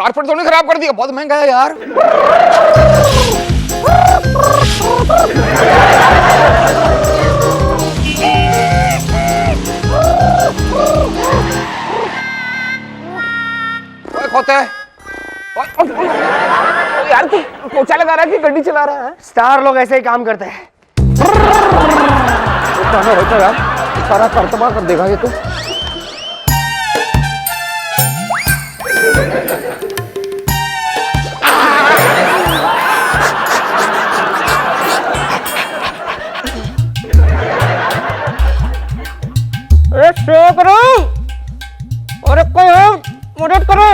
Carpet तो नहीं खराब कर दिया? बहुत महंगा है यार। होता है यार, तू पोछा लगा रहा है कि गड्डी चला रहा है? स्टार लोग ऐसे ही काम करते हैं। होता यार, सारा करतबा कर देगा ये तो। करो और कोई मदद करो।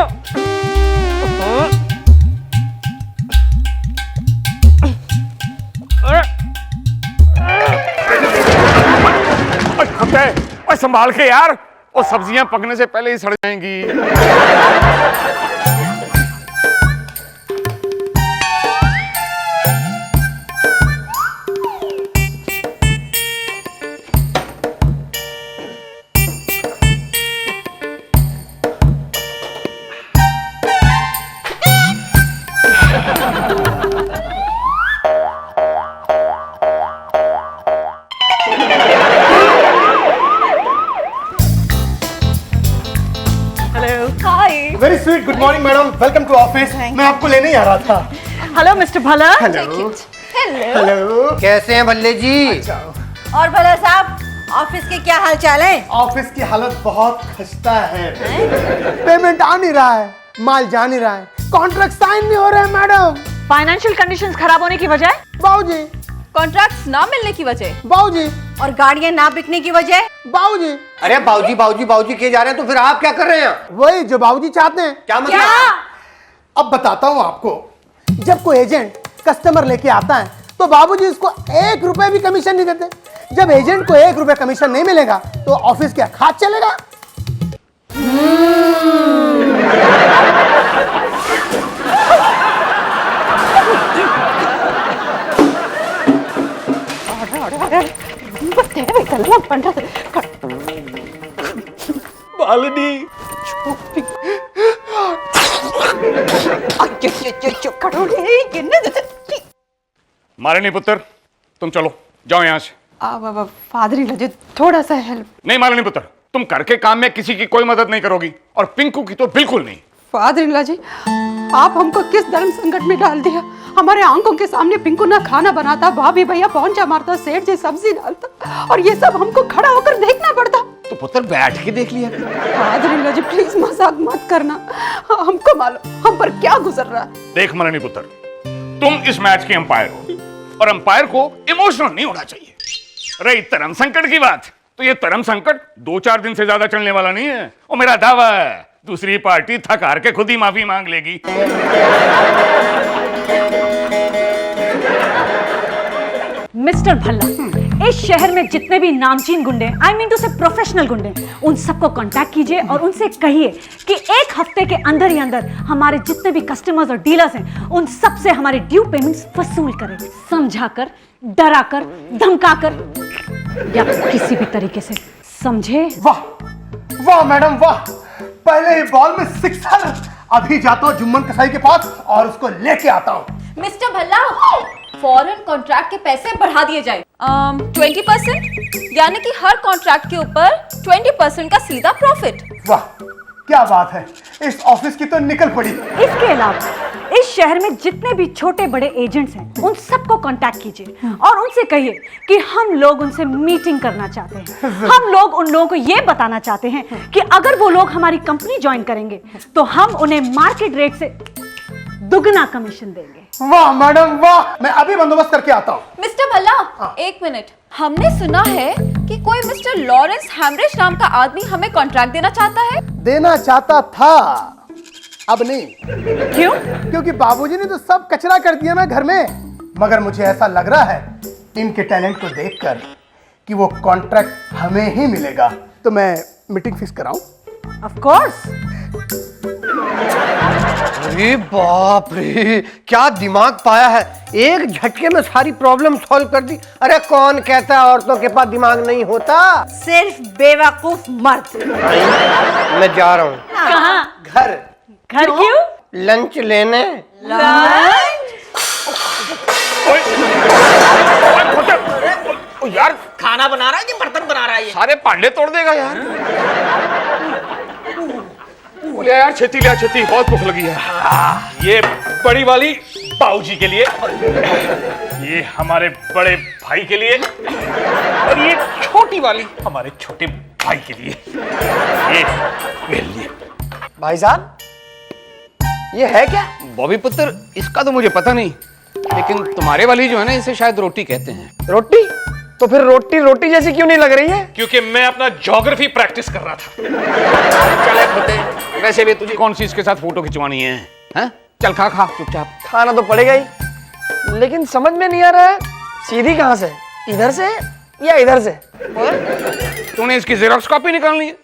और संभाल के यार, और सब्जियां पकने से पहले ही सड़ जाएंगी। Very sweet, good morning madam, welcome to office. मैं आपको लेने ही आ रहा था। Hello mister Bhalla. Hello hello, कैसे हैं भल्ले जी? और भला साहब, ऑफिस के क्या हाल चाल है? ऑफिस की हालत बहुत खस्ता है। पेमेंट आ नहीं रहा है, माल जा नहीं रहा है, कॉन्ट्रैक्ट साइन नहीं हो रहे हैं मैडम। फाइनेंशियल कंडीशंस खराब होने की वजह? बाबूजी। कॉन्ट्रैक्ट्स ना मिलने की वजह? बाबूजी। और गाड़ियां ना बिकने की वजह? बाबूजी। अरे बाबूजी बाबूजी बाबूजी किए जा रहे हैं, तो फिर आप क्या कर रहे हैं? वही जो बाबूजी चाहते हैं। क्या मतलब? अब बताता हूँ आपको। जब कोई एजेंट कस्टमर लेके आता है तो बाबूजी उसको 1 रुपए भी कमीशन नहीं देते। जब एजेंट को 1 रुपए कमीशन नहीं मिलेगा तो ऑफिस क्या खाद चलेगा? मालिनी, मालिनी पुत्र, तुम चलो, जाओ यहाँ से। फादर लजे थोड़ा सा हेल्प। नहीं मालिनी पुत्र, तुम घर के काम में किसी की कोई मदद नहीं करोगी, और पिंकू की तो बिल्कुल नहीं। फादर जी, आप हमको किस धर्म संकट में डाल दिया। हमारे आंखों के सामने पिंकू ना खाना बनाता, भाभी भैया पहुंचा मारता, सेठ जी सब्जी डालता, और ये सब हमको खड़ा होकर देखना पड़ता। तो पुत्र बैठ के देख लिया। फादर जी प्लीज मजाक मत करना, हमको मालूम हम पर क्या गुजर रहा है। देख मालिनी पुत्र, तुम इस मैच के अंपायर हो, और अंपायर को इमोशनल नहीं होना चाहिए। रही धर्म संकट की बात, तो ये धर्म संकट 2-4 दिन से ज्यादा चलने वाला नहीं है। और मेरा दावा है, दूसरी पार्टी थक हार के खुद ही माफी मांग लेगी। मिस्टर भल्ला, इस शहर में जितने भी नामचीन गुंडे, आई मीन टू से प्रोफेशनल गुंडे, उन सबको कांटेक्ट कीजिए और उनसे कहिए कि 1 हफ्ते के अंदर ही अंदर हमारे जितने भी कस्टमर्स और डीलर्स हैं, उन सब से हमारे ड्यू पेमेंट्स वसूल करें, समझाकर, डराकर, धमकाकर या किसी भी तरीके से, समझे? वाह वाह मैडम वाह, पहले ही बॉल में 6। अभी जाता हूँ जुम्मन कसाई के पास और उसको लेके आता हूँ। मिस्टर भल्ला, फॉरेन कॉन्ट्रैक्ट के पैसे बढ़ा दिए जाए 20%, यानी कि हर कॉन्ट्रैक्ट के ऊपर 20% का सीधा प्रॉफिट। वाह क्या बात है, इस ऑफिस की तो निकल पड़ी। इसके अलावा इस शहर में जितने भी छोटे बड़े एजेंट्स हैं, उन सबको कांटेक्ट कीजिए और उनसे कहिए कि हम लोग उनसे मीटिंग करना चाहते हैं। हम लोग उन लोगों को ये बताना चाहते हैं कि अगर वो लोग हमारी कंपनी ज्वाइन करेंगे तो हम उन्हें मार्केट रेट से दुगना कमीशन देंगे। वाह मैडम वाह, मैं अभी बंदोबस्त करके आता हूँ। मिस्टर भल्ला, 1 मिनट, हमने सुना है कि कोई मिस्टर लॉरेंस हैम्ब्रिज नाम का आदमी हमें कॉन्ट्रैक्ट देना चाहता है। देना चाहता था, अब नहीं। क्यों? क्योंकि बाबूजी ने तो सब कचरा कर दिया ना घर में। मगर मुझे ऐसा लग रहा है इनके टैलेंट को देखकर कि वो कॉन्ट्रैक्ट हमें ही मिलेगा। तो मैं मीटिंग फिक्स कराऊं? Of course. अरे बाप रे, क्या दिमाग पाया है, एक झटके में सारी प्रॉब्लम सॉल्व कर दी। अरे कौन कहता है औरतों के पास दिमाग नहीं होता? सिर्फ बेवकूफ मर्द। मैं जा रहा हूँ। कहाँ? घर। घर क्यों? लंच लेने। ओए, खोटे, ओ यार खाना बना रहा है कि बर्तन बना रहा है ये? सारे पांडे तोड़ देगा यार। बोले यार छेती लिया छेती, बहुत भूख लगी है। ये बड़ी वाली बाबूजी के लिए, ये हमारे बड़े भाई के लिए, और ये छोटी वाली हमारे छोटे भाई के लिए, ये मेरे लिए। भाई साहब, ये है क्या? बॉबी पुत्र, इसका तो मुझे पता नहीं, लेकिन तुम्हारे वाली जो है ना, इसे शायद रोटी कहते हैं। रोटी? तो फिर रोटी रोटी जैसी क्यों नहीं लग रही है? क्योंकि मैं अपना ज्योग्राफी प्रैक्टिस कर रहा था। चले खोते, वैसे भी तुझे कौन सी इसके साथ फोटो खिंचवानी है? हैं? चल खा खा चुपचाप। खाना तो पड़ेगा ही, लेकिन समझ में नहीं आ रहा है सीधी कहाँ से, इधर से या इधर से? तूने इसकी जेरोक्स कॉपी निकालनी है?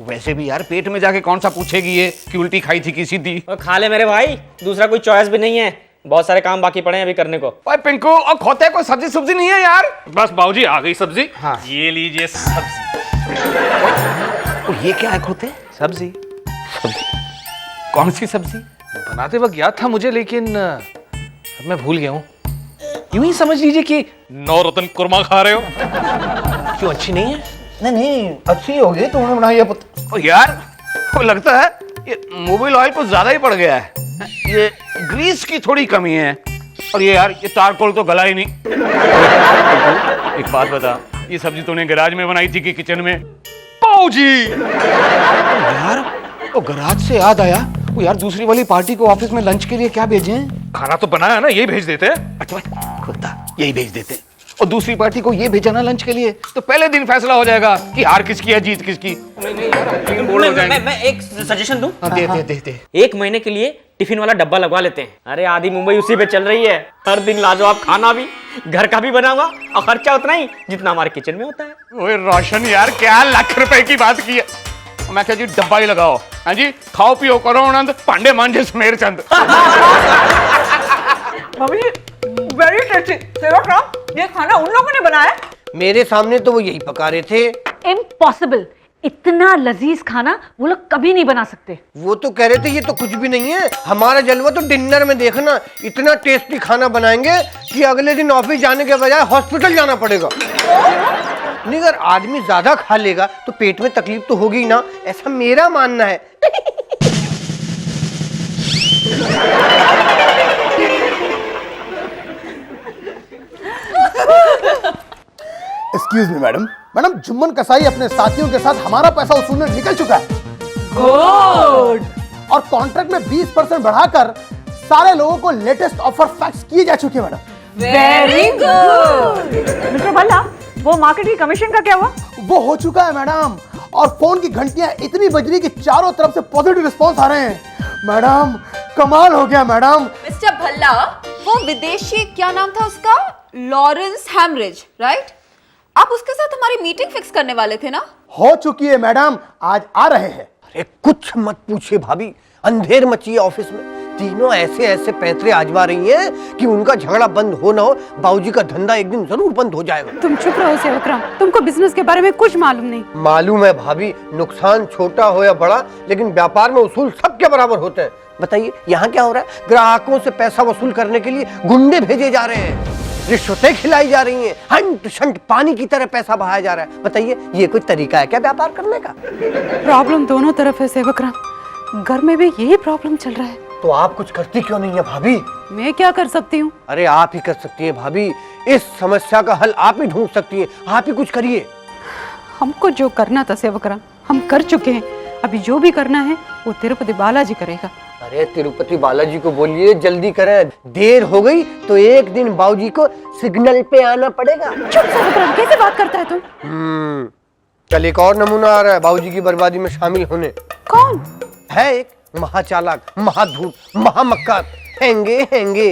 वैसे भी यार पेट में जाके कौन सा पूछेगी ये कि उल्टी खाई थी कि सीधी? खा ले मेरे भाई, दूसरा कोई चॉइस भी नहीं है, बहुत सारे काम बाकी पड़े हैं अभी करने को। ओए पिंकू, और खोते कोई सब्जी सुब्जी नहीं है यार? बस बाबूजी आ गई सब्जी। हाँ। ये लीजिए सब्जी। तो ये क्या है खोते? सब्जी? सब्जी? कौन सी सब्जी? बनाते वक्त याद था मुझे, लेकिन अब मैं भूल गया हूँ। यूं ही समझ लीजिए कि नौरत्न कुरमा खा रहे हो। क्यों अच्छी नहीं है? नहीं अच्छी होगी, तुमने बनाई है पुत्र। ओ यार, वो लगता है ये मोबिल ऑयल कुछ ज्यादा ही पड़ गया है, ये ग्रीस की थोड़ी कमी है, और ये यार ये चारकोल तो गला ही नहीं। एक बात बता, ये सब्जी तूने गैराज में बनाई थी कि किचन में? बाबूजी यार, वो गैराज से याद आया, वो यार दूसरी वाली पार्टी को ऑफिस में लंच के लिए क्या भेजें? खाना तो बनाया ना, यही भेज देते हैं। अच्छा खुदा, यही भेज देते, और दूसरी पार्टी को ये भेजा ना लंच के लिए, तो पहले दिन फैसला हो जाएगा कि हार किसकी है जीत किसकी। नहीं यार, लेकिन बोल हो जाएंगे। मैं एक सजेशन दूं? हाँ, दे। एक महीने के लिए टिफिन वाला डब्बा लगवा लेते हैं। अरे आधी मुंबई उसी पे चल रही है, हर दिन लाजवाब खाना भी, घर का भी बनाऊंगा, और खर्चा उतना ही जितना हमारे किचन में होता है। ओए रोशन यार, क्या लाख रुपए की बात की है? मैं कह जी डब्बा ही लगाओ। हाँ जी, खाओ पियो करो आनंद, पांडे मांझे स्मेर चंद। Very tasty. सेवक ये खाना उन लोगों ने बनाया? मेरे सामने तो वो यही पका रहे थे। इम्पॉसिबल, इतना लजीज खाना वो लोग कभी नहीं बना सकते। वो तो कह रहे थे ये तो कुछ भी नहीं है, हमारा जलवा तो डिनर में देखना, इतना टेस्टी खाना बनाएंगे कि अगले दिन ऑफिस जाने के बजाय हॉस्पिटल जाना पड़ेगा। नहीं, अगर आदमी ज्यादा खा लेगा तो पेट में तकलीफ तो होगी ना, ऐसा मेरा मानना है। Excuse me madam. Madam, Jumman कसाई अपने साथियों के साथ हमारा पैसा वसूलने निकल चुका है। गुड। और कॉन्ट्रैक्ट में 20% बढ़ाकर सारे लोगों को लेटेस्ट ऑफर फैक्स किए जा चुके हैं madam. Very good. Mister Bhalla, वो मार्केट की कमीशन का क्या हुआ? वो हो चुका है मैडम, और फोन की घंटियां इतनी बज रही कि चारों तरफ से पॉजिटिव रिस्पॉन्स आ रहे हैं। मैडम कमाल हो गया मैडम। मिस्टर भल्ला, वो विदेशी क्या नाम था उसका, लॉरेंस हैमरिज, राइट? आप उसके साथ हमारी मीटिंग फिक्स करने वाले थे ना? हो चुकी है मैडम, आज आ रहे हैं। अरे कुछ मत पूछिए भाभी, अंधेर मची है ऑफिस में, तीनों ऐसे ऐसे पैंतरे आजमा रही हैं कि उनका झगड़ा बंद हो ना हो, बाबूजी का धंधा एक दिन जरूर बंद हो जाएगा। तुम चुप रहो सेवकराम, तुमको बिजनेस के बारे में कुछ मालूम नहीं। मालूम है भाभी, नुकसान छोटा हो या बड़ा, लेकिन व्यापार में उसूल सबके बराबर होते हैं। बताइए यहाँ क्या हो रहा है? ग्राहकों से पैसा वसूल करने के लिए गुंडे भेजे जा रहे हैं, रिश्वतें खिलाई जा रही हैं, हंट शंट पानी की तरह पैसा बहाया जा रहा है। बताइए ये कोई तरीका है क्या व्यापार करने का? प्रॉब्लम दोनों तरफ है सेवकराम, घर में भी यही प्रॉब्लम चल रहा है। तो आप कुछ करती क्यों नहीं है भाभी? मैं क्या कर सकती हूँ? अरे आप ही कर सकती है भाभी, इस समस्या का हल आप ही ढूंढ सकती है, आप ही कुछ करिए। हमको जो करना था सेवकराम हम कर चुके हैं, अभी जो भी करना है वो तिरुपति बालाजी करेगा। अरे तिरुपति बालाजी को बोलिए जल्दी करें, देर हो गई तो एक दिन बाबूजी को सिग्नल पे आना पड़ेगा। चुप सेवकराम, कैसे बात करता है तुम? कल एक और नमूना आ रहा है बाबूजी की बर्बादी में शामिल होने। कौन है? एक महाचालाक, महाधूत, महामक्कार, हैंगे हैंगे।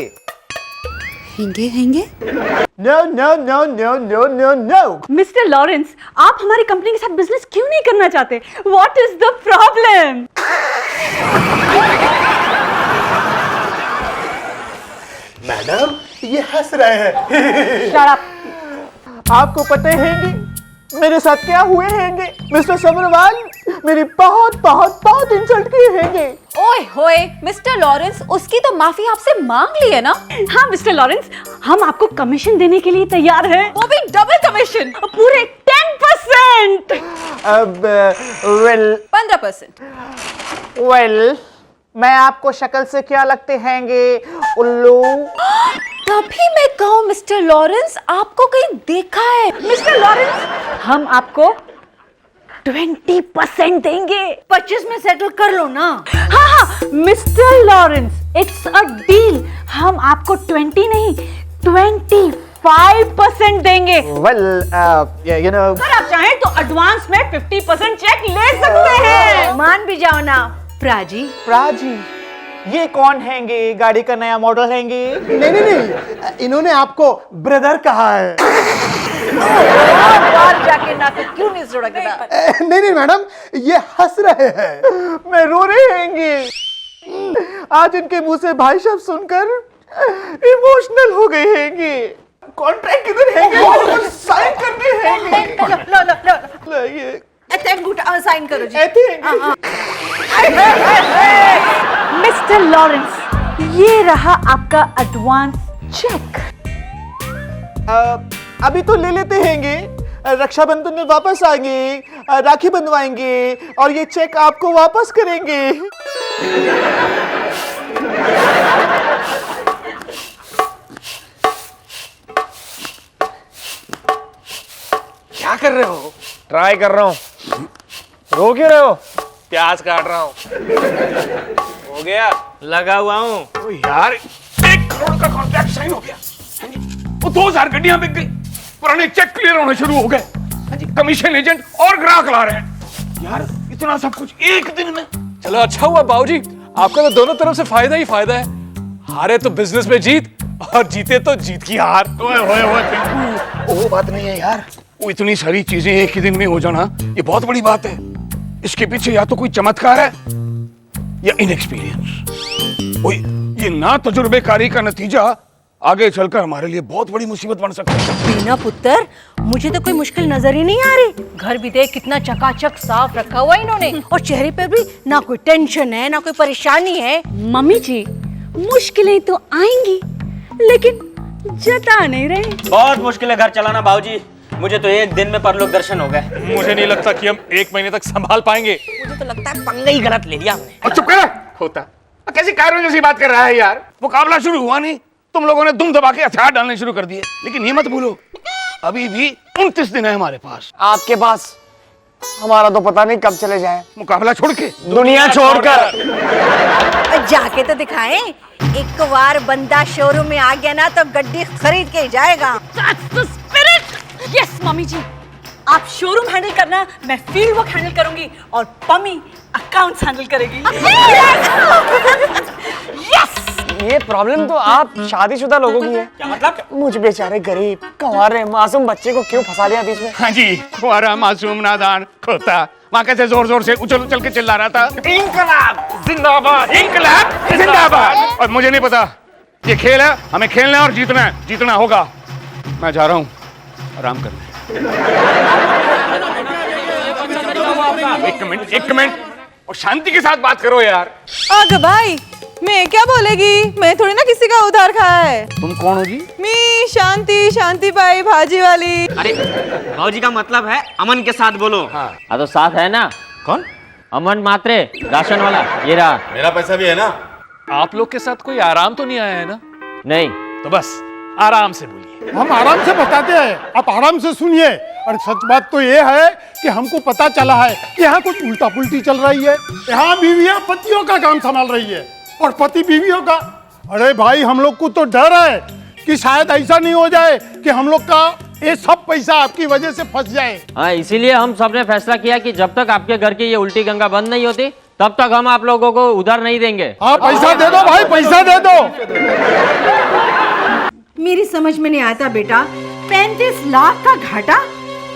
हेंगे हेंगे? No no no no no no no. Mister Lawrence, आप हमारी कंपनी के साथ बिजनेस क्यों नहीं करना चाहते? What is the problem? Madam ये हंस रहे हैं। Shut up. आपको पता है मेरे साथ क्या हुए हैं? मिस्टर सब्रवाल, मेरी बहुत बहुत बहुत इंसल्ट की हैंगे। ओए होए मिस्टर लॉरेंस, उसकी तो माफी आपसे मांग ली है ना। हाँ मिस्टर लॉरेंस, हम आपको कमीशन देने के लिए तैयार हैं। वो भी डबल कमीशन, पूरे 10%। अब वेल 15%। वेल मैं आपको शक्ल से क्या लगते हैंगे उल्लू? तभी मैं कहूँ मिस्टर लॉरेंस, आपको कहीं देखा है। मिस्टर लॉरेंस, हम आपको 20% देंगे। 25 में सेटल कर लो ना। हाँ हाँ mister Lawrence, it's a deal. हम आपको 20 नहीं 25% देंगे। वेल यू नो, अगर आप चाहें तो एडवांस में 50% चेक ले सकते हैं। मान भी जाओ ना प्राजी। प्राजी ये कौन हैंगे? गाड़ी का नया मॉडल हैंगे? नहीं नहीं नहीं, इन्होंने आपको ब्रदर कहा है। बाहर जाके ना तो क्यों नहीं जोड़ा? नहीं नहीं मैडम, ये हंस रहे हैं। मैं रो रहे हैंगे। आज इनके मुंह से भाई शब्द सुनकर इमोशनल हो गए हैंगे। कॉन्ट्रैक्ट किधर हैंगे? साइन करने हैंगे। ये साइन करो जी। मिस्टर लॉरेंस, ये रहा आपका एडवांस चेक। अभी तो ले लेते हैंगे, रक्षाबंधन में वापस आएंगे, राखी बंधवाएंगे और ये चेक आपको वापस करेंगे। क्या कर रहे हो? ट्राई कर रहा हूँ। रो क्यों रहे हो? प्याज काट रहा हूँ। हो गया? लगा हुआ हूँ। ओ यार, 1 करोड़ का कॉन्ट्रैक्ट साइन हो गया। वो 2000 गड्डियां बिक गई, पुराने चेक क्लियर होने शुरू हो गए। कमीशन एजेंट और ग्राहक ला रहे हैं। यार इतना सब कुछ एक दिन में। चलो अच्छा हुआ बाबूजी, आपका तो दोनों तरफ से फायदा ही फायदा है। हारे तो बिजनेस में जीत और जीते तो जीत की हार। ओए पिंकू, वो बात नहीं है यार। वो इतनी सारी चीजें एक ही दिन में हो जाना, ये बहुत बड़ी बात है। इसके पीछे या तो कोई चमत्कार है या इनएक्सपीरियंस। ये ना तजुर्बेकारी का नतीजा आगे चलकर हमारे लिए बहुत बड़ी मुसीबत बन सकता है। बीना पुत्र, मुझे तो कोई मुश्किल नजर ही नहीं आ रही। घर भी देख कितना चकाचक साफ रखा हुआ इन्होंने, और चेहरे पर भी ना कोई टेंशन है ना कोई परेशानी है। मम्मी जी, मुश्किलें तो आएंगी लेकिन जता नहीं रहे। बहुत मुश्किल है घर चलाना बाबूजी। मुझे तो एक दिन में परलोक दर्शन हो गए। मुझे नहीं लगता कि हम 1 महीने तक संभाल पाएंगे। मुझे तो लगता है पंगा ही गलत ले लिया हमने। और चुप कर होता। कैसी कायरों जैसी बात कर रहा है यार? मुकाबला शुरू हुआ नहीं, तुम लोगों ने दुम दबा के हथियार डालने शुरू कर दिए। लेकिन ये मत भूलो, अभी भी 29 दिन है हमारे पास। आपके पास? हमारा तो पता नहीं कब चले जाए। मुकाबला छोड़ के, दुनिया छोड़कर। जाके तो दिखाएं। एक बार बंदा शोरूम में आ गया ना तो गड्डी खरीद के ही जाएगा। यस मम्मी जी, आप शोरूम हैंडल करना, मैं फील्ड वर्क हैंडल करूंगी और पम्मी अकाउंट्स हैंडल करेगी। यस। ये प्रॉब्लम तो आप शादीशुदा लोगों की है। क्या मतलब? मुझ बेचारे गरीब कंवारे मासूम बच्चे को क्यों फंसा लिया बीच में? हाँ जी, कुंवारा मासूम नादान खोता वहां कैसे जोर जोर से उछल उछल के चिल्ला रहा था, इंकलाब जिंदाबाद, इंकलाब जिंदाबाद। और मुझे नहीं पता, ये खेल है, हमें खेलना है और जीतना है, जीतना होगा। मैं जा रहा हूँ आराम करने। एक मिनट और शांति के साथ बात करो यार। आगे भाई, मैं क्या बोलेगी? मैं थोड़ी ना किसी का उधार खाया है। तुम कौन हो जी? मैं शांति भाई भाजी वाली। अरे बाबूजी का मतलब है अमन के साथ बोलो। हाँ तो साथ है ना? कौन? अमन मात्रे, राशन वाला। ये रहा। मेरा पैसा भी है ना? आप लोग के साथ कोई आराम तो नहीं आया है ना? नहीं तो बस आराम से बोलिए। हम आराम से बताते हैं, आप आराम से सुनिए। और सच बात तो ये है कि हमको पता चला है कि यहाँ कुछ उल्टा पुल्टी चल रही है। यहाँ बीवियाँ पतियों का काम संभाल रही है और पति बीवियों का। अरे भाई, हम लोग को तो डर है कि शायद ऐसा नहीं हो जाए कि हम लोग का ये सब पैसा आपकी वजह से फंस जाए। हाँ, इसीलिए हम सबने फैसला किया कि जब तक आपके घर की ये उल्टी गंगा बंद नहीं होती तब तक हम आप लोगों को उधार नहीं देंगे। हाँ, पैसा दे दो भाई, पैसा दे दो। मेरी समझ में नहीं आता बेटा, 35 लाख का घाटा।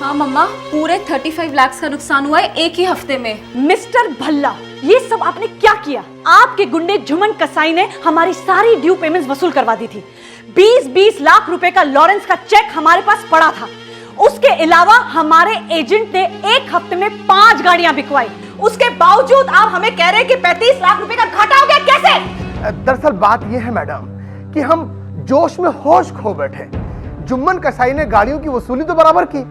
हाँ मम्मा, पूरे 35 लाख का नुकसान हुआ है एक ही हफ्ते में। मिस्टर भल्ला, ये सब आपने क्या किया? आपके गुंडे झुमन कसाई ने हमारी सारी ड्यू पेमेंट्स वसूल करवा दी थी। 20-20 लाख रुपए का लॉरेंस का चेक हमारे पास पड़ा था। उसके अलावा हमारे एजेंट ने एक हफ्ते में 5 गाड़ियां बिकवाई उसके बावजूद आप हमें कह रहे हैं कि 35 लाख रुपए का घाटा हो गया, कैसे? दरअसल बात यह है मैडम कि हम जोश में होश खो बैठे। जुम्मन कसाई ने गाड़ियों की वसूली तो बराबर की,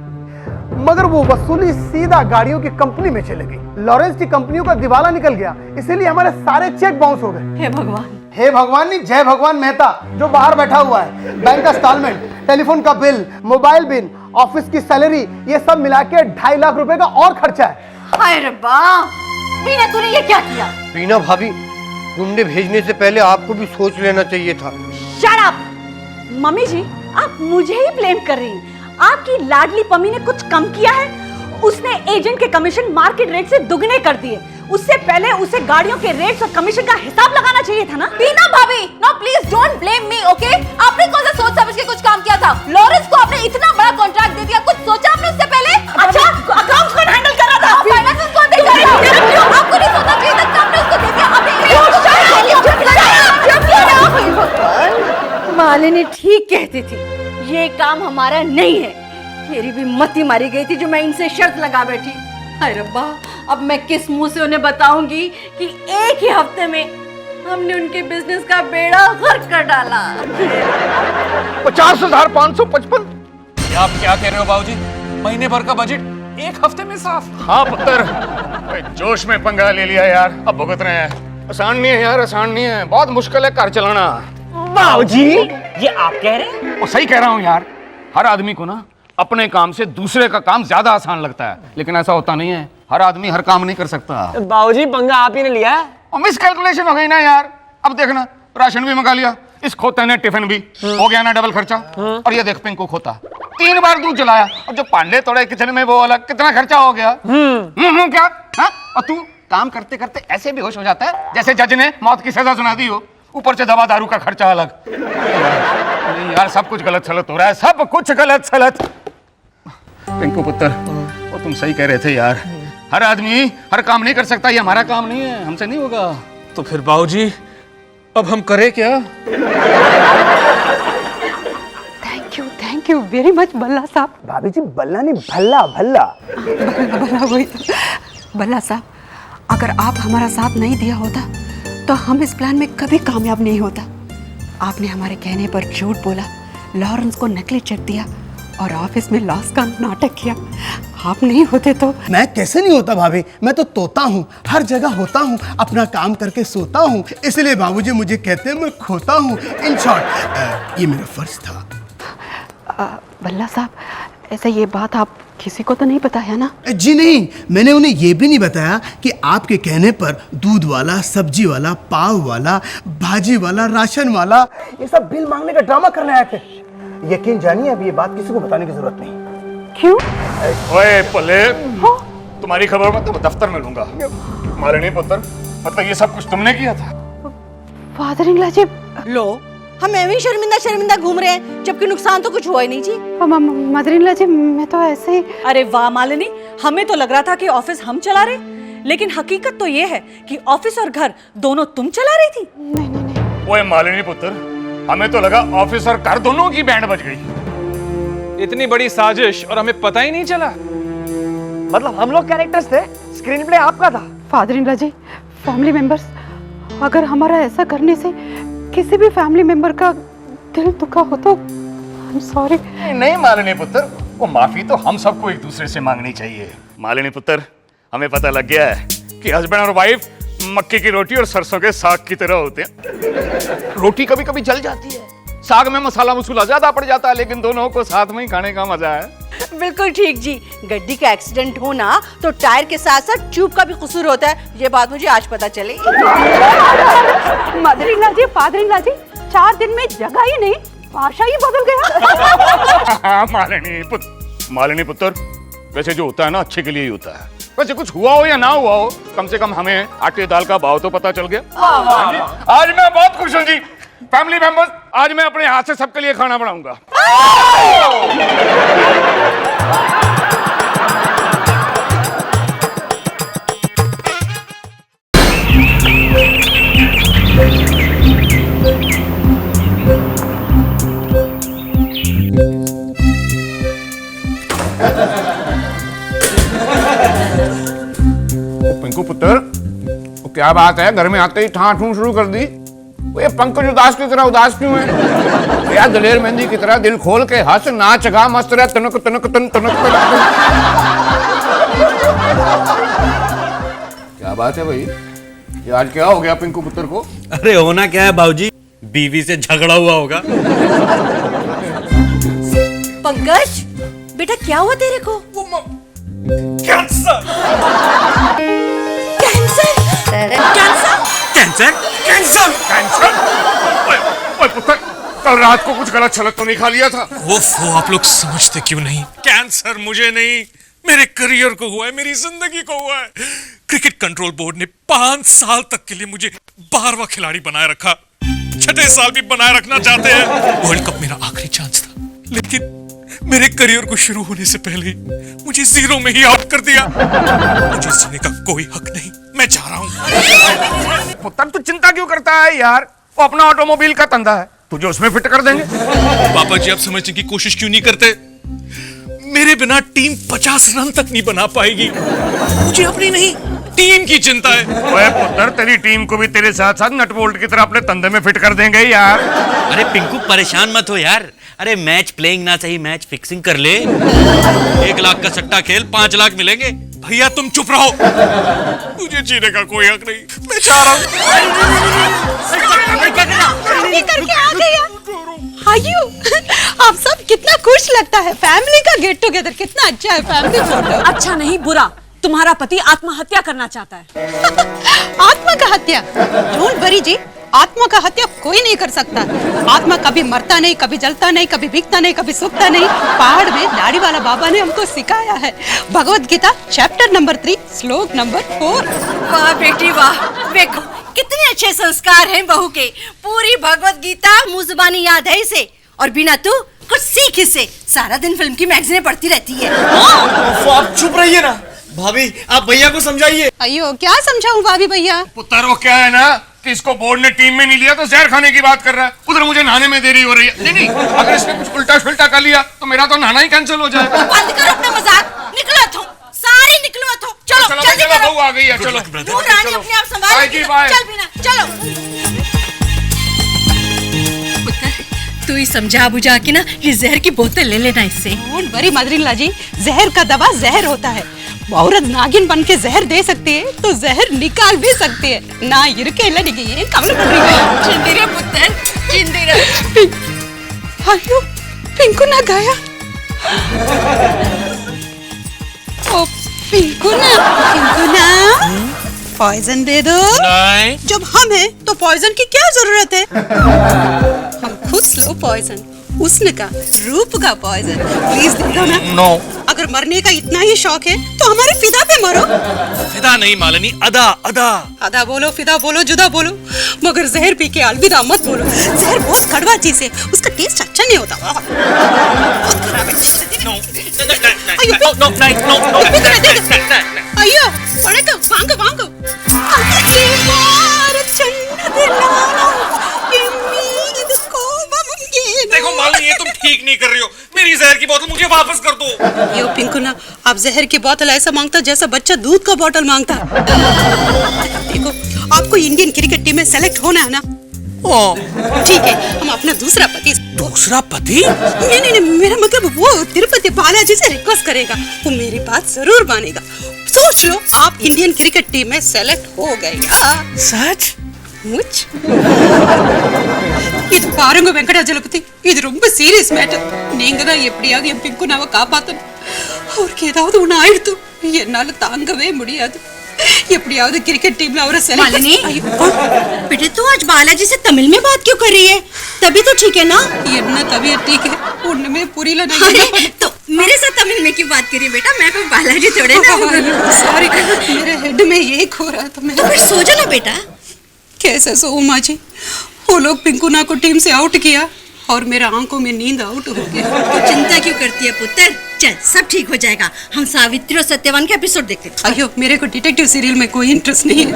मगर वो वसूली सीधा गाड़ियों की कंपनी में चले गई। लॉरेंस की कंपनियों का दिवाला निकल गया, इसीलिए हमारे सारे चेक बाउंस हो गए। हे भगवान, हे भगवान नहीं, जय भगवान मेहता जो बाहर बैठा हुआ है। बैंक का इंस्टॉलमेंट, टेलीफोन का बिल, मोबाइल बिल, ऑफिस की सैलरी, ये सब मिला के 2.5 लाख रुपए का और खर्चा है। हाय रब्बा, मीना तूने ये क्या किया? बीना भाभी, गुंडे भेजने से पहले आपको भी सोच लेना चाहिए था। Shut up! मम्मी जी, आप मुझे ही ब्लेम कर रही हैं। आपकी लाडली पम्मी ने कुछ कम किया है? उसने एजेंट के कमीशन मार्केट रेट से दुगने कर दिए। उससे पहले उसे गाड़ियों के रेट्स और कमीशन का हिसाब लगाना चाहिए था ना? बीना भाभी, no please don't blame me, okay? आपने कौन सा सोच समझ के कुछ काम किया था? लॉरेंस को आपने इतना बड़ा कॉन्ट्रैक्ट दे दिया, कुछ सोचा आपने उससे पहले? अच्छा, अकाउंट्स कौन हैंडल कर रहा था? फाइनेंस कौन देख रहा था? आपको नहीं सोचना चाहिए था, आपने उसको दे दिया। मालिनी ठीक कहती थी, ये काम हमारा नहीं है। मेरी भी मती मारी गई थी जो मैं इनसे शर्त लगा बैठी। हाय रब्बा, अब मैं किस मुंह से उन्हें बताऊंगी कि एक ही हफ्ते में हमने उनके बिजनेस का बेड़ा गर्क कर डाला। 50,555। आप क्या कह रहे हो बाबूजी? महीने भर का बजट एक हफ्ते में साफ। हाँ पुत्र, जोश में पंगा ले लिया यार, अब भुगत रहे हैं। आसान नहीं है यार, आसान नहीं है, बहुत मुश्किल है कार चलाना। बाबूजी, ये आप कह रहे हैं? वो सही कह रहा हूँ यार। हर आदमी को ना अपने काम से दूसरे का काम ज्यादा आसान लगता है, लेकिन ऐसा होता नहीं है। हर आदमी हर काम नहीं कर सकता। बाबूजी, पंगा आप ही ने लिया है। और मिस कैलकुलेशन हो गई ना यार। अब देखना, राशन भी मंगा लिया, इस खोते ने टिफिन भी, हो गया ना डबल खर्चा। और ये देख पिंकू खोता 3 बार दूध जलाया, और जो पांडे तोड़े किचन में वो अलग, कितना खर्चा हो गया। क्या हा? और तू काम करते करते ऐसे भी होश हो जाता है जैसे जज ने मौत की सजा सुना दी हो, ऊपर से दवा दारू का खर्चा अलग। यार सब कुछ गलत सलत हो रहा है, सब कुछ गलत सलत। पिंकू पुत्र, वो तुम सही कह रहे थे यार, हर आदमी हर काम नहीं कर सकता, ये हमारा काम नहीं है, हमसे नहीं होगा। तो फिर बाबूजी, अब हम करें क्या? थैंक यू वेरी मच बल्ला साहब। भाभी जी, बल्ला नहीं, भल्ला भल्ला। बल्ला वही तो। बल्ला साहब, अगर आप हमारा साथ नहीं दिया होता तो हम इस प्लान में कभी कामयाब नहीं होता। आपने हमारे कहने पर झूठ बोला, लॉरेंस को नकली चेक दिया और ऑफिस में लॉस का नाटक किया। आप नहीं होते तो। मैं कैसे नहीं होता भाभी, मैं तो तोता हूँ, हर जगह होता हूँ, अपना काम करके सोता हूँ, इसलिए बाबूजी मुझे कहते हैं मैं खोता हूँ। इन शॉर्ट ये मेरा फर्ज था। बल्ला साहब, ऐसा ये बात आप किसी को तो नहीं बताया ना? जी नहीं, मैंने उन्हें ये भी नहीं बताया कि आपके कहने पर दूध वाला, सब्जी वाला, पाव वाला, भाजी वाला, राशन वाला ये सब बिल मांगने का ड्रामा करने आए थे। यकीन जानिए, अब ये बात किसी को बताने की जरूरत नहीं। क्यों? ओए पल्ले, तुम्हारी खबर मैं तो दफ्तर में लूंगा। मालिनी पुत्र, मतलब ये सब कुछ तुमने किया था? फादर इन लॉ जी, लो, हम एवं शर्मिंदा शर्मिंदा घूम रहे हैं, जबकि नुकसान तो कुछ हुआ ही नहीं जी। मदर इन लॉ जी, मैं तो ऐसे ही। अरे वाह मालिनी, हमें तो लग रहा था कि ऑफिस हम चला रहे, लेकिन हकीकत तो ये है कि ऑफिस और घर दोनों तुम चला रही थी। नहीं। ओए मालिनी पुत्र, हमें तो लगा ऑफिस और घर दोनों की बैंड बज गई। इतनी बड़ी साजिश और हमें पता ही नहीं चला। मतलब हम लोग कैरेक्टर्स थे, स्क्रीन प्ले आपका था। Father in law ji, family members, अगर हमारा ऐसा करने से किसी भी फैमिली मेंबर का दिल दुखा हो तो आई एम सॉरी। नहीं मालिनी पुत्र, वो माफी तो हम सबको एक दूसरे से मांगनी चाहिए। मालिनी पुत्र, हमें पता लग गया है कि हस्बैंड और वाइफ मक्के की रोटी और सरसों के साग की तरह होते हैं। रोटी कभी कभी जल जाती है, साग में मसाला मसूला ज्यादा पड़ जाता है, लेकिन दोनों को साथ में ही खाने का मजा है। बिल्कुल ठीक जी, गड्डी का एक्सीडेंट होना तो टायर के साथ साथ ट्यूब का भी कसूर होता है, ये बात मुझे आज पता चली। Mother in law ji, father in law ji, 4 दिन में जगह ही नहीं, भाषा ही बदल गया। मालिनी पुत्र, वैसे जो होता है ना अच्छे के लिए ही होता है। वैसे कुछ हुआ हो या ना हुआ हो, कम से कम हमें आटे दाल का भाव तो पता चल गया। आज मैं बहुत खुश हूँ जी। फैमिली मेंबर्स, आज मैं अपने हाथ से सबके लिए खाना बनाऊंगा। पिंकू पिंकू पुत्र, वो क्या बात है, घर में आते ही ठां ठूं शुरू कर दी? वो ये पंकज उदास की तरह उदास क्यों है? या दलेर मेहंदी की तरह दिल खोल के हंस, नाच गा, मस्त रह, तनक तनक तन तनक तनक। क्या बात है भाई, ये आज क्या हो गया पिंकू पुत्र को? अरे होना क्या है बाबूजी, बीवी से झगड़ा हुआ होगा। पंकज बेटा क्या हुआ तेरे को? Cancer cancer cancer cancer cancer. ओए पुत्र, कल रात को कुछ गलत छलत तो नहीं खा लिया था? वो आप लोग समझते क्यों नहीं? कैंसर मुझे नहीं, मेरे करियर को हुआ है, मेरी जिंदगी को हुआ है। क्रिकेट कंट्रोल बोर्ड ने 5 साल तक के लिए मुझे 12वां खिलाड़ी बनाए रखा, 6ठे साल भी बनाए रखना चाहते हैं। वर्ल्ड कप मेरा आखिरी चांस था, लेकिन मेरे करियर को शुरू होने से पहले ही मुझे 0 में ही आउट कर दिया। मुझे जीने का कोई हक नहीं, मैं जा रहा हूँ। पुत्र तू चिंता क्यों करता है यार, वो अपना ऑटोमोबाइल का धंधा है, तुझे उसमें फिट कर देंगे। पापा जी आप समझने की कोशिश क्यों नहीं करते? मेरे बिना टीम 50 रन तक नहीं बना पाएगी। मुझे अपनी नहीं, टीम की चिंता है। ओए पुत्र, तेरी टीम को भी तेरे साथ साथ नट बोल्ट की तरह अपने धंधे में फिट कर देंगे यार। अरे पिंकू परेशान मत हो यार, अरे मैच प्लेइंग ना सही मैच फिक्सिंग कर ले। 1 लाख का सट्टा खेल, 5 लाख मिलेंगे। भैया तुम चुप रहो, मुझे जीने का कोई हक नहीं, मैं जा रहा ये करके आ गया। आयु, आप सब कितना खुश लगता है, फैमिली का गेट टुगेदर कितना अच्छा है, फैमिली फोटो। अच्छा नहीं बुरा, तुम्हारा पति आत्महत्या करना चाहता है। आत्मा का हत्या? डोंट वरी जी, आत्मा का हत्या कोई नहीं कर सकता। आत्मा कभी मरता नहीं, कभी जलता नहीं, कभी भीगता नहीं, कभी सूखता नहीं। पहाड़ में दाढ़ी वाला बाबा ने हमको सिखाया है। भगवत गीता चैप्टर नंबर 3 श्लोक नंबर 4। वाह बेटी वाह, देखो कितने अच्छे संस्कार हैं बहू के। पूरी भगवत गीता मुंह जुबानी याद है इसे, और बिना तू कुछ सीख इसे। सारा दिन फिल्म की मैगजीनें पढ़ती रहती है। आप चुप रहिए ना भाभी, आप भैया को समझाइए। अयो क्या समझाऊं भाभी भैया? पुत्र वो क्या है ना कि इसको बोर्ड ने टीम में नहीं लिया तो जहर खाने की बात कर रहा है, उधर मुझे नहाने में देरी हो रही है। नहीं अगर इसने कुछ उल्टा सुल्टा कर लिया तो मेरा तो नहाना ही कैंसिल हो जाएगा। बंद करो अपना मजाक, निकलो थो, सारे निकलो थो। चलो जल्दी करो, बहू आ गई है, चलो दूर रानी अपने आप संभाल, चल बिना चलो। पुत्र तू ही समझा बुझा के ना ये जहर की बोतल ले लेना इससे। डोंट वरी मदरिन जी, जहर का दवा जहर होता है। औरत नागिन बन के जहर दे सकती है तो जहर निकाल भी सकती है ना। इरके लड़गी है कमल पड़ चिंदिरा पुत्र चिंदिरा। अयो पिंकू ना गाया। ओ पिंकू ना पॉइजन दे दो। नहीं। जब हम हैं तो पॉइजन की क्या जरूरत है? हम खुद लो पॉइजन, हुस्न का, रूप का पॉइजन। प्लीज दे दो ना। नो। अगर मरने का इतना ही शौक है तो हमारे फिदा पे मरो। फिदा नहीं मालिनी, अदा अदा। अदा बोलो, फिदा बोलो, जुदा बोलो, मगर जहर पी के अलविदा मत बोलो। जहर बहुत कड़वा चीज है, उसका टेस्ट अच्छा नहीं होता, बहुत खराब है। अयो अरे तो वांगो वांगो। देखो मालिनी ये तुम ठीक नहीं कर रही हो, मेरी जहर की बोतल मुझे वापस कर दो। यो पिंकू ना, आप जहर की बोतल ऐसा मांगता जैसा बच्चा दूध का बोतल मांगता। देखो आपको इंडियन क्रिकेट टीम में सेलेक्ट होना है ना? ठीक है, हम अपना दूसरा पति। दूसरा पति? नहीं, मेरा मतलब वो तिरुपति बालाजी से रिक्वेस्ट करेगा, वो मेरी बात जरूर मानेगा। सोच लो आप इंडियन क्रिकेट टीम में सेलेक्ट हो गए। सच? मुझ இது பாருங்க வெங்கடாஜலபதி, இது ரொம்ப சீரியஸ் மேட்டர். நீங்க தான் எப்படியாவது என் பிங்குனாவை காப்பாத்தணும். அவருக்கு ஏதாவது ஒண்ணு ஆயிடுத்து என்னால தாங்கவே முடியாது. எப்படியாவது क्रिकेट टीम में அவரை सेलेक्ट। मालिनी बेटे तू आज बालाजी से तमिल में बात क्यों कर रही है? तभी तो ठीक है ना? என்ன तबीयत ठीक है, उनमें पूरी ला नहीं। तो मेरे साथ तमिल में क्यों बात करी बेटा? मैं कोई बालाजी थोड़े ना। सॉरी, मेरे हेड में ये हो रहा था। मैं तो फिर सो जा ना बेटा। कैसे सो माँ जी? वो लोग पिंकुना को टीम से आउट किया और मेरा आंखों में नींद आउट हो गया। तो चिंता क्यों करती है पुत्र? चल सब ठीक हो जाएगा, हम सावित्री और सत्यवान के एपिसोड देखते हैं। अयो मेरे को डिटेक्टिव सीरियल में कोई इंटरेस्ट नहीं है।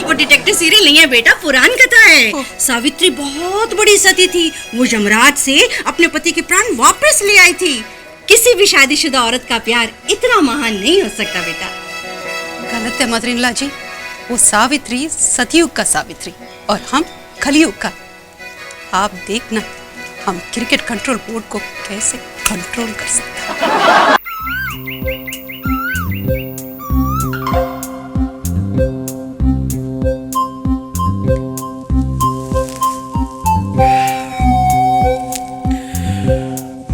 वो डिटेक्टिव सीरियल नहीं है बेटा, पुराण कथा है। सावित्री बहुत बड़ी सती थी, वो यमराज से अपने पति के प्राण वापस ले आई थी। किसी भी शादीशुदा औरत का प्यार इतना महान नहीं हो सकता बेटा। गलत है मदर-इन-लॉ जी। वो सावित्री सतयुग का सावित्री और हम कलयुग का। आप देखना हम क्रिकेट कंट्रोल बोर्ड को कैसे कंट्रोल कर सकते हैं।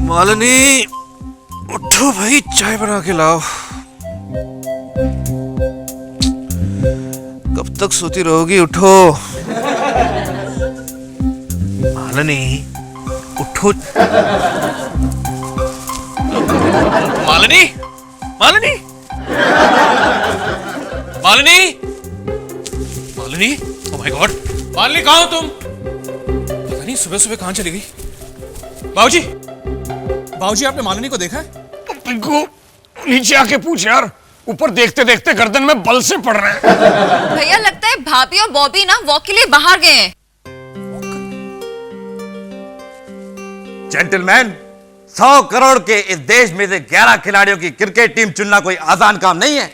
मालिनी उठो भाई, चाय बना के लाओ। कब तक सोती रहोगी, उठो। मालिनी उठो। Malini Malini Malini Malini, oh my God, Malini कहाँ हो तुम? पता नहीं सुबह सुबह कहाँ चली गई। बाबूजी, बाबूजी आपने मालिनी को देखा है? पिंकू नीचे आके पूछ यार, ऊपर देखते देखते गर्दन में बल से पड़ रहे हैं। भैया लगता है भाभी और बॉबी ना वॉक के लिए बाहर गए हैं। जेंटलमैन, 100 करोड़ के इस देश में से 11 खिलाड़ियों की क्रिकेट टीम चुनना कोई आसान काम नहीं है,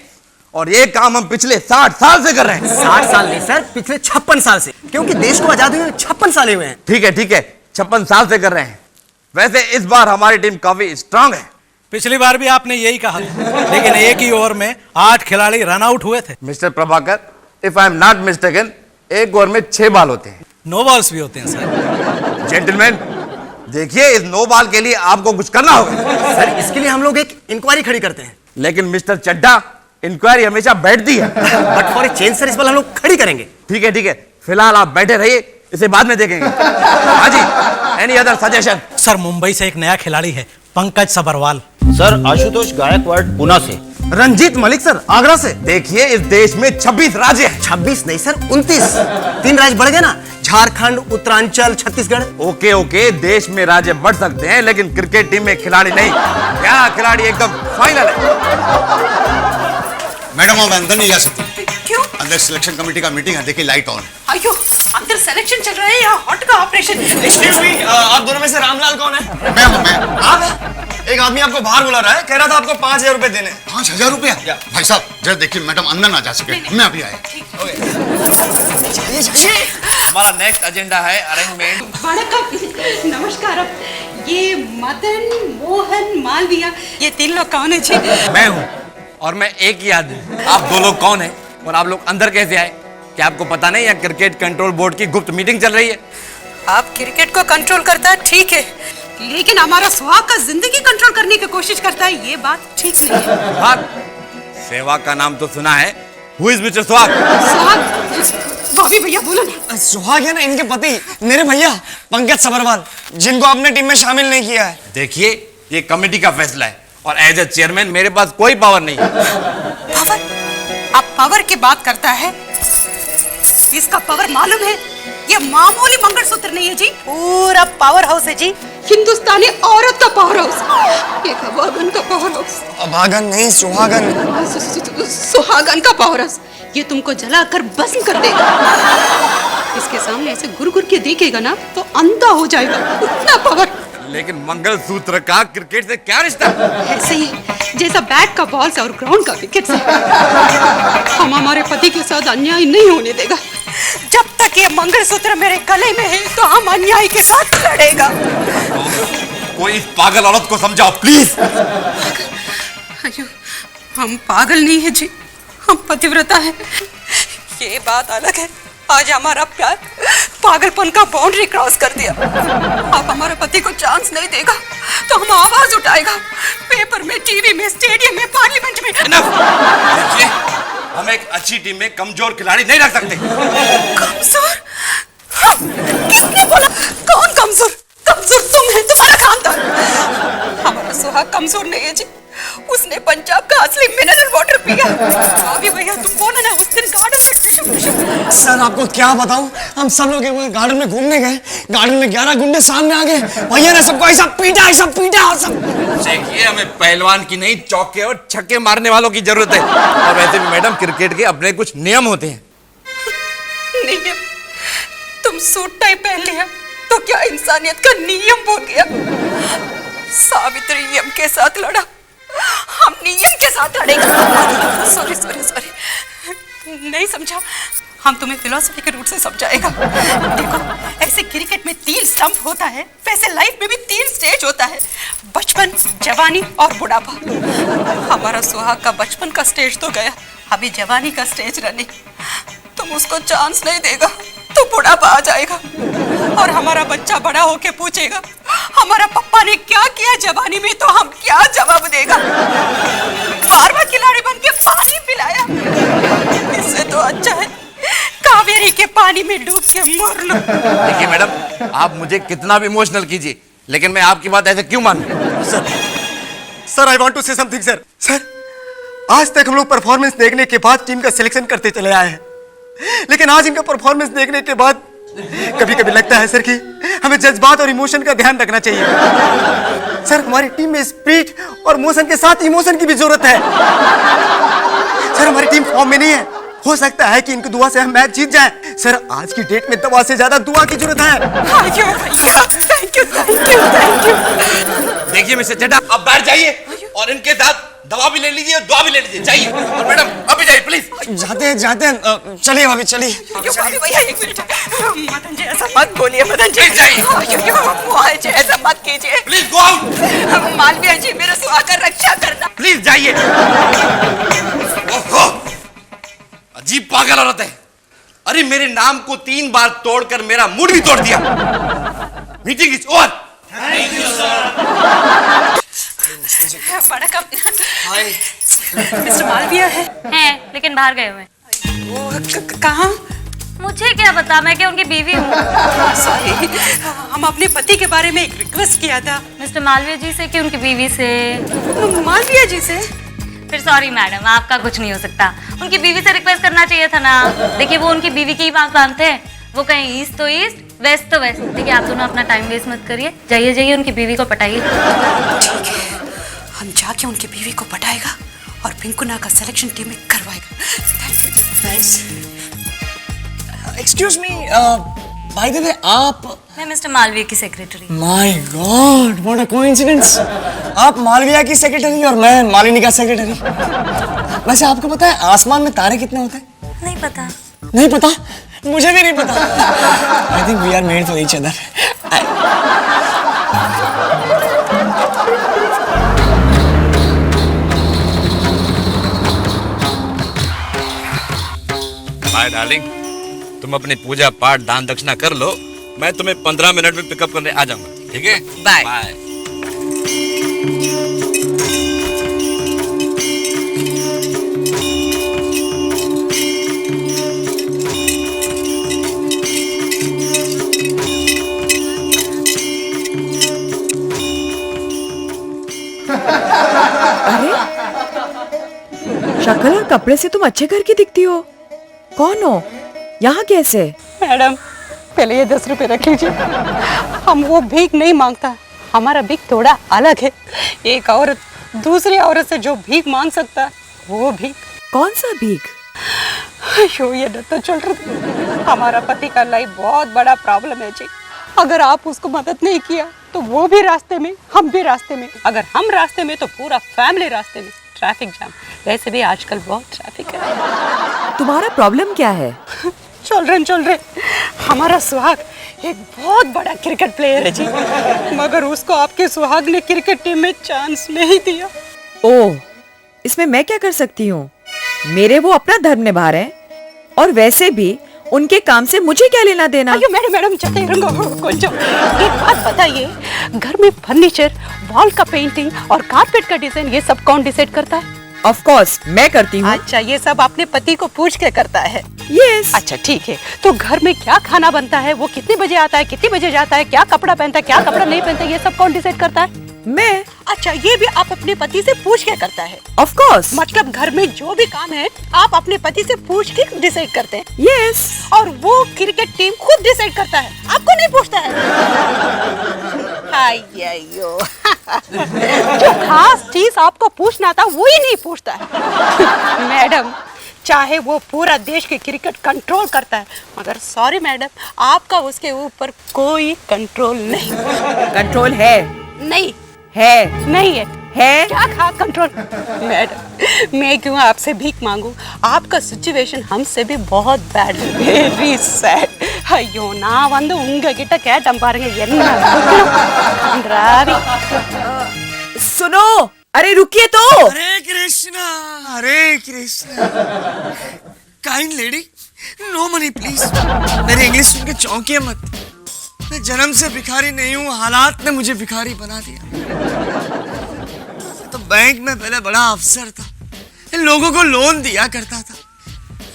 और ये काम हम पिछले 60 साल से कर रहे हैं। 60 साल नहीं सर, पिछले 56 साल से, क्योंकि देश को आजादी हुए 56 साल हुए हैं। ठीक है 56 साल से कर रहे हैं। वैसे इस बार हमारी टीम काफी स्ट्रांग है। पिछली बार भी आपने यही कहा, लेकिन एक ही ओवर में 8 खिलाड़ी रन आउट हुए थे। Mister Prabhakar, if I am not mistaken, एक ओवर में 6 बॉल होते हैं। नो बॉल्स भी होते हैं सर। जेंटलमैन, देखिए इस नो बॉल के लिए आपको कुछ करना होगा। सर इसके लिए हम लोग एक इंक्वायरी खड़ी करते हैं। लेकिन मिस्टर चड्ढा, इंक्वायरी हमेशा बैठती है। But for a change sir, इस बार हम लोग खड़ी करेंगे। ठीक है, फिलहाल आप बैठे रहिए, इसे बाद में देखेंगे। हाँ जी, any other suggestion? Sir Mumbai से एक नया खिलाड़ी है, पंकज सबरवाल। सर आशुतोष गायकवाड़ पुणे से। रंजीत मलिक सर आगरा से। देखिए इस देश में 26 राज्य हैं। 26 नहीं सर, 29। 3 राज्य बढ़ गए ना, झारखंड, उत्तरांचल, छत्तीसगढ़। ओके, देश में राज्य बढ़ सकते हैं, लेकिन क्रिकेट टीम में खिलाड़ी नहीं। 11 खिलाड़ी एकदम फाइनल है। मैडम आप अंदर नहीं जा सकती। क्यों? अंदर सिलेक्शन कमेटी का मीटिंग है, देखिए लाइट ऑन। अयो, अंदर सिलेक्शन चल रहा है या हॉट का ऑपरेशन? एक्सक्यूज मी, आप दोनों में से रामलाल कौन है? मैं आप? एक आदमी आपको बाहर बुला रहा है, कह रहा था आपको 5000 रुपए देने। 5000 रुपया? भाई साहब जरा देखिए, मैडम अंदर ना जा सके, मैं अभी आए। हमारा नेक्स्ट एजेंडा है अरेंजमेंट। वणक्कम, नमस्कार। ये मदन मोहन मालविया, ये 3 लोग कौन है जी? मैं हूँ, और मैं एक ही आदमी। आप 2 लोग कौन है और आप लोग अंदर कैसे आए? क्या आपको पता नहीं, यहाँ क्रिकेट कंट्रोल बोर्ड की गुप्त मीटिंग चल रही है। आप क्रिकेट को कंट्रोल करता है ठीक है, लेकिन हमारा सुहाग का जिंदगी कंट्रोल करने की कोशिश करता है, ये बात ठीक नहीं है। सुहाग? सहवाग का नाम तो सुना है। Who is Mr. सुहाग? सुहाग, भाभी भैया बोलो ना। सुहाग है ना इनके पति, मेरे भैया पंकज सबरवाल, जिनको आपने टीम में शामिल नहीं किया है। देखिए ये कमेटी का फैसला है, और एज ए चेयरमैन मेरे पास कोई पावर नहीं है। पावर? आप पावर की बात करता है, इसका पावर मालूम है? ये मामूली मंगलसूत्र नहीं है जी, पूरा पावर हाउस है जी, हिंदुस्तानी औरत का पावर हाउस, ये अभागन का पावर हाउस। अभागन नहीं, सुहागन। सुहागन का पावर हाउस, ये तुमको जलाकर भस्म कर देगा। इसके सामने ऐसे गुर गुर के देखेगा ना तो अंधा हो जाएगा, इतना पावर। लेकिन मंगलसूत्र का क्रिकेट से क्या रिश्ता? ऐसे ही जैसा बैट का बॉल से और ग्राउंड का विकेट से। हम हमारे पति के साथ अन्याय नहीं होने देगा। जब तक ये मंगलसूत्र मेरे गले में है तो हम अन्याय के साथ लड़ेगा। कोई इस पागल औरत को समझाओ प्लीज। अयो, हम पागल नहीं है जी, हम पतिव्रता है। ये बात अलग है, आज हमारा प्यार पागलपन का बाउंड्री क्रॉस कर दिया। अब हमारे पति को चांस नहीं देगा तो हम आवाज उठाएगा, पेपर में, टीवी में, स्टेडियम में, पार्लियामेंट में। देखिए, हम एक अच्छी टीम में कमजोर खिलाड़ी नहीं रख सकते। कमजोर? किसने बोला? कौन कमजोर? कमजोर तुम है, तुम्हारा खानदान। हमारा सुहाग कमजोर नहीं है जी, उसने पंजाब का असली मिनरल वाटर पिया। अभी भैया तुम बोलो ना, उस दिन गार्डन में। सर आपको क्या बताऊं, हम सब लोग गार्डन में घूमने गए, गार्डन में 11 गुंडे सामने आ गए, भैया ने सबको ऐसा पीटा सब। देखिए हमें पहलवान की नहीं, चौके और छक्के मारने वालों की जरूरत है। और वैसे भी मैडम, क्रिकेट के अपने कुछ नियम होते हैं। नियम? तुम सूट टाई पहन लिया तो क्या इंसानियत का नियम भूल गया? सावित्री नियम के साथ लड़ा, हम नियम के साथ लड़ेंगे। सॉरी सॉरी सॉरी, नहीं समझा। हम तुम्हें फिलॉसफी के रूट से समझाएगा। देखो, ऐसे क्रिकेट में 3 स्टंप होता है, वैसे लाइफ में भी 3 स्टेज होता है, बचपन, जवानी और बुढ़ापा। हमारा सुहाग का बचपन का स्टेज तो गया, अभी जवानी का स्टेज रनिंग। तुम उसको चांस नहीं देगा तो बुढ़ापा आ जाएगा और हमारा बच्चा बड़ा होके पूछेगा हमारा पप्पा ने क्या किया जवानी में, तो हम क्या जवाब देगा? 12वां खिलाड़ी बन के पानी पिलाया। इससे तो अच्छा है कावेरी के पानी में डूब के मर लो। देखिए मैडम, आप मुझे कितना भी इमोशनल कीजिए, लेकिन मैं आपकी बात ऐसे क्यों मानूं? Sir I want to say something sir. Sir, आज तक हम लोग परफॉर्मेंस देखने के बाद टीम का सिलेक्शन करते चले आए हैं, लेकिन आज इनका परफॉर्मेंस देखने के बाद कभी कभी लगता है सर कि हमें जज्बात और इमोशन का ध्यान रखना चाहिए। सर, हमारी टीम में स्पिरिट और मोशन के साथ इमोशन की भी जरूरत है। सर, हमारी टीम फॉर्म में नहीं है, हो सकता है कि इनकी दुआ से हम मैच जीत जाएं। सर, आज की डेट में दवा से ज्यादा दुआ की जरूरत है। Thank you. देखिए मिस्टर चड्ढा, आप बैठ जाइए और इनके साथ दवा भी ले लीजिए और दुआ भी ले लीजिए। जाइए। और मैडम अभी जाइए प्लीज। जाते हैं चलिए भाभी, चलिए। भैया एक मिनट, मदन जी ऐसा मत बोलिए। मदन जी ऐसा मत कीजिए please. Go out. Malviya ji, मेरे सुहाग का रक्षा करना। प्लीज जाइए। ओहो, अजीब पागल औरत है। अरे मेरे नाम को 3 बार तोड़कर मेरा मूड भी तोड़ दिया। Meeting is over. Thank you sir. बड़ा कम। मिस्टर मालविया है लेकिन बाहर गए हुए। कहाँ? मुझे क्या पता, मैं क्या उनकी बीवी हूँ। सॉरी, हम अपने पति के बारे में एक रिक्वेस्ट किया था। मिस्टर मालविया जी से कि उनकी बीवी से? मालविया जी से। फिर सॉरी मैडम, आपका कुछ नहीं हो सकता। उनकी बीवी से रिक्वेस्ट करना चाहिए था ना। देखिए, वो उनकी बीवी की ही बात मानते हैं। वो कहीं ईस्ट तो ईस्ट, वेस्ट तो वेस्ट। देखिए, आप दोनों अपना टाइम वेस्ट मत करिए, जाइए उनकी बीवी को पटाइए। ठीक है, हम जाके उनकी बीवी को पटाएगा और पिंकुना का सिलेक्शन टीम में करवाएगा। Excuse me, by the way आप? मैं मिस्टर मालविया की secretary. My God, what a coincidence. आप मालविया की सेक्रेटरी और मैं मालिनी का सेक्रेटरी। वैसे आपको पता है आसमान में तारे कितने होते हैं? नहीं पता। नहीं पता? मुझे भी नहीं पता। I think we are made for each other. Hi darling, तुम अपनी पूजा पाठ दान दक्षिणा कर लो, मैं तुम्हें 15 मिनट में पिकअप करने आ जाऊंगा। ठीक है, बाय। बाय। अरे, शक्ल और कपड़े से तुम अच्छे घर की दिखती हो। कौन हो? यहाँ कैसे? मैडम, पहले ये 10 रुपए रख लीजिए। हम वो भीख नहीं मांगता, हमारा भीख थोड़ा अलग है। एक औरत दूसरी औरत से जो भीख मांग सकता है वो भीख। कौन सा भीख? अयो, ये डॉक्टर चल रहा। हमारा पति का लाइफ बहुत बड़ा प्रॉब्लम है जी। अगर आप उसको मदद नहीं किया तो वो भी रास्ते में, हम भी रास्ते में। अगर हम रास्ते में तो पूरा फैमिली रास्ते में। ट्रैफिक जाम, वैसे भी आजकल बहुत ट्रैफिक है। तुम्हारा प्रॉब्लम क्या है? चल रहे। हमारा सुहाग एक बहुत बड़ा क्रिकेट प्लेयर है जी, मगर उसको आपके सुहाग ने क्रिकेट टीम में चांस नहीं दिया। ओह, इसमें मैं क्या कर सकती हूँ? मेरे वो अपना धर्म निभा रहे हैं और वैसे भी उनके काम से मुझे क्या लेना देना? अयो मैडम चलते एक बात बताइए, घर में फर्नीचर, वॉल का पेंटिंग और कारपेट का डिजाइन, ये सब कौन डिसाइड करता है? ऑफ कोर्स मैं करती हूँ। अच्छा, ये सब अपने पति को पूछ के करता है? यस। अच्छा ठीक है, तो घर में क्या खाना बनता है, वो कितने बजे आता है, कितने बजे जाता है, क्या कपड़ा पहनता है, क्या कपड़ा नहीं पहनता, ये सब कौन डिसाइड करता है? मैं। अच्छा, ये भी आप अपने पति से पूछ के करता है? Of course. मतलब घर में जो भी काम है आप अपने पति से पूछ के डिसाइड करते हैं? यस। और वो क्रिकेट टीम खुद डिसाइड करता है, आपको नहीं पूछता है? आयो जो खास चीज आपको पूछना था वो ही नहीं पूछता है। मैडम, चाहे वो पूरा देश के क्रिकेट कंट्रोल करता है, मगर सॉरी मैडम, आपका उसके ऊपर कोई कंट्रोल नहीं। कंट्रोल है? नहीं है। नहीं है। है? क्या कंट्रोल? मैडम, मैं क्यों आपसे भीख मांगू? आपका सिचुएशन हमसे भी बहुत बैड है, वेरी सैड. ஐயோ, நான் வந்து உங்ககிட்ட கேட்டேன் பாருங்க, என்ன ராவி. सुनो, अरे रुकिए तो. Hare Krishna, Hare Krishna. Kind lady, no money please. मेरी इंग्लिश सुन के चौंकिए मत. मैं जन्म से भिखारी नहीं हूँ, हालात ने मुझे भिखारी बना दिया. तो बैंक में पहले बड़ा अफसर था, इन लोगों को लोन दिया करता था.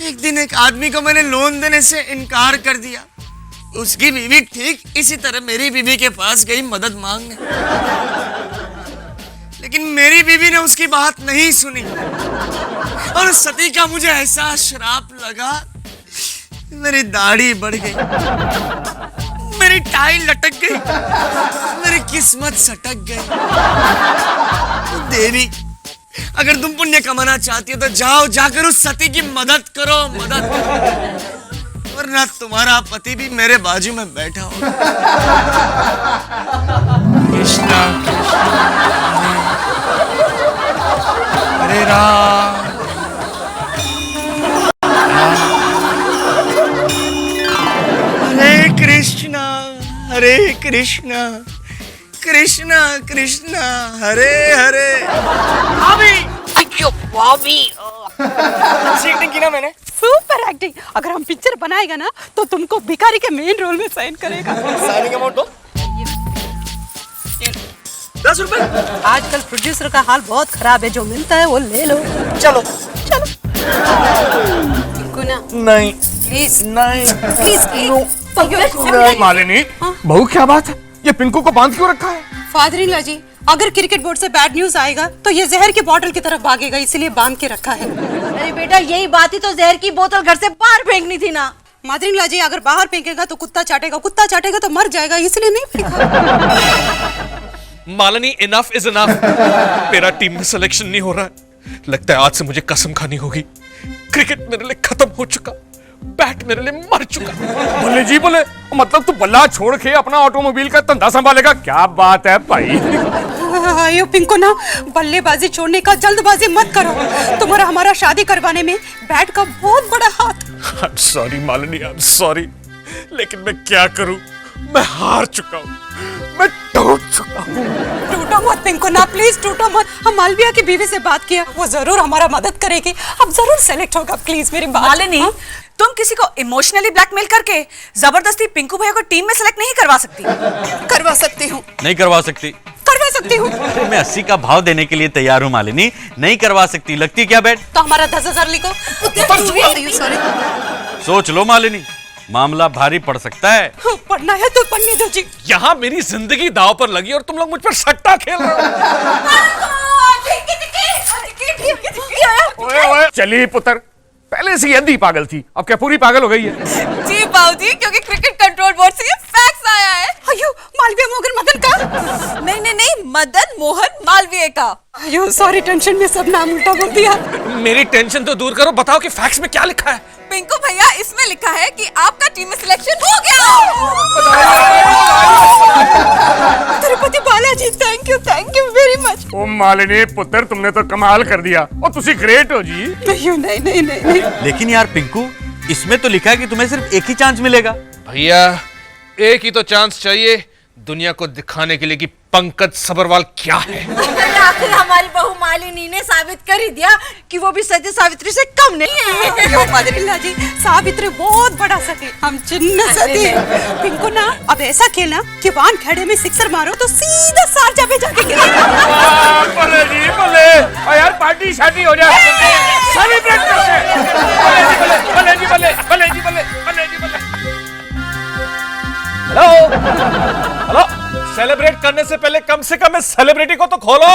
एक दिन एक आदमी को मैंने लोन देने से इनकार कर दिया. उसकी बीवी ठीक इसी तरह मेरी बीवी के पास गई मदद मांगने, लेकिन मेरी बीवी ने उसकी बात नहीं सुनी और उस सती का मुझे ऐसा श्राप लगा, मेरी दाढ़ी बढ़ गई, मेरी टाई लटक गई, मेरी किस्मत सटक गई. देवी, अगर तुम पुण्य कमाना चाहती हो तो जाओ, जाकर उस सती की मदद करो, मदद. वरना तुम्हारा पति भी मेरे बाजू में बैठा होगा. कृष्णा हरे राम. हरे कृष्णा, हरे कृष्णा, कृष्णा कृष्णा, हरे हरे. भाभी, अयो भाभी, अच्छी एक्टिंग की ना मैंने. Super acting. अगर हम पिक्चर बनाएगा ना तो तुमको भिखारी के मेन रोल में साइन करेगा. साइनिंग अमाउंट दो. 10 रुपए. आजकल प्रोड्यूसर का हाल बहुत खराब है, जो मिलता है वो ले लो. चलो चलो. गुना नहीं, प्लीज नहीं, प्लीज. मालिनी, बहू क्या बात है, ये पिंकू को बांध क्यों रखा है? फादर इन लॉ जी, अगर क्रिकेट बोर्ड से बैड न्यूज आएगा तो ये जहर की बोतल की तरफ भागेगा, इसलिए बांध के रखा है. अरे बेटा, यही बात ही तो जहर की बोतल घर से बाहर फेंकनी थी ना. मदर इन लॉ जी, अगर बाहर फेंकेगा तो कुत्ता चाटेगा, कुत्ता चाटेगा तो मर जाएगा, इसलिए नहीं फेंका. Malini, enough is enough. मेरा टीम में सिलेक्शन नहीं हो रहा है. लगता है आज से मुझे कसम खानी होगी. क्रिकेट मेरे लिए खत्म हो चुका, बैट मेरे लिए मर चुका. बोले जी बोले, मतलब तू बल्ला छोड़ के अपना ऑटोमोबाइल का धंधा संभालेगा? क्या बात है भाई. आयो पिंकू ना, बल्लेबाजी छोड़ने का जल्दबाजी मत करो. तुम्हारा हमारा शादी करवाने में बैट का बहुत बड़ा हाथ. I am sorry Malini, I am sorry, लेकिन मैं क्या करूं, मैं हार चुका हूं, मैं टूट चुका हूं. टूटो मत पिंकू ना, प्लीज टूटो मत. हम मालविया की बीवी से बात किया, वो जरूर हमारा मदद करेगी. अब जरूर सेलेक्ट होगा, प्लीज मेरी बात. मालिनी, तुम किसी को इमोशनली ब्लैकमेल करके जबरदस्ती पिंकू भैया को टीम में सेलेक्ट नहीं करवा सकती. करवा सकती हूँ. नहीं करवा सकती. करवा सकती हूँ. मैं 80 का भाव देने के लिए तैयार हूँ मालिनी. नहीं करवा सकती. लगती क्या बैट? तो हमारा 10,000 लिखो. सॉरी. सोच लो मालिनी, मामला भारी पड़ सकता है. पढ़ना है तो पढ़ने दो जी. यहाँ मेरी जिंदगी दांव पर लगी और तुम लोग मुझ पर सट्टा खेल रहे हो. चलिए पुत्र, पहले से यदि पागल थी, अब क्या पूरी पागल हो गई है? जी बाबूजी, क्योंकि क्रिकेट कंट्रोल बोर्ड से ये फैक्स आया है. अयो, मालवीय मोहन मदन का. नहीं, मदन मोहन मालवीय का. अयो सॉरी, टेंशन में सब नाम उल्टा बोल दिया. मेरी टेंशन तो दूर करो, बताओ कि फैक्स में क्या लिखा है. पिंकू भैया, इसमें लिखा है कि आपका टीम में सिलेक्शन हो गया. Tirupati Balaji, thank you very much. ओ मालिनी पुत्र, तुमने तो कमाल कर दिया और तुसी ग्रेट हो जी. नहीं. लेकिन यार पिंकू, इसमें तो लिखा है कि तुम्हें सिर्फ एक ही चांस मिलेगा. भैया, एक ही तो चांस चाहिए दुनिया को दिखाने के लिए कि पंकज सबरवाल क्या है. आखिर हमारी बहू मालिनी ने साबित कर ही दिया कि वो भी सती सावित्री से कम नहीं है. मदरिल्ला जी, सावित्री बहुत बड़ा सती, हम चिन्ह सती. पिंकू ना, अब ऐसा खेलना कि वान खेड़े में सिक्सर मारो तो सीधा सारजा पे जाके गिरेगा. बोले जी बोले, और यार पार्टी शादी हो जाए, सेलिब्रेट करते हैं. बोले जी बोले. हेलो, सेलिब्रेट करने से पहले कम से कम इस सेलिब्रिटी को तो खोलो.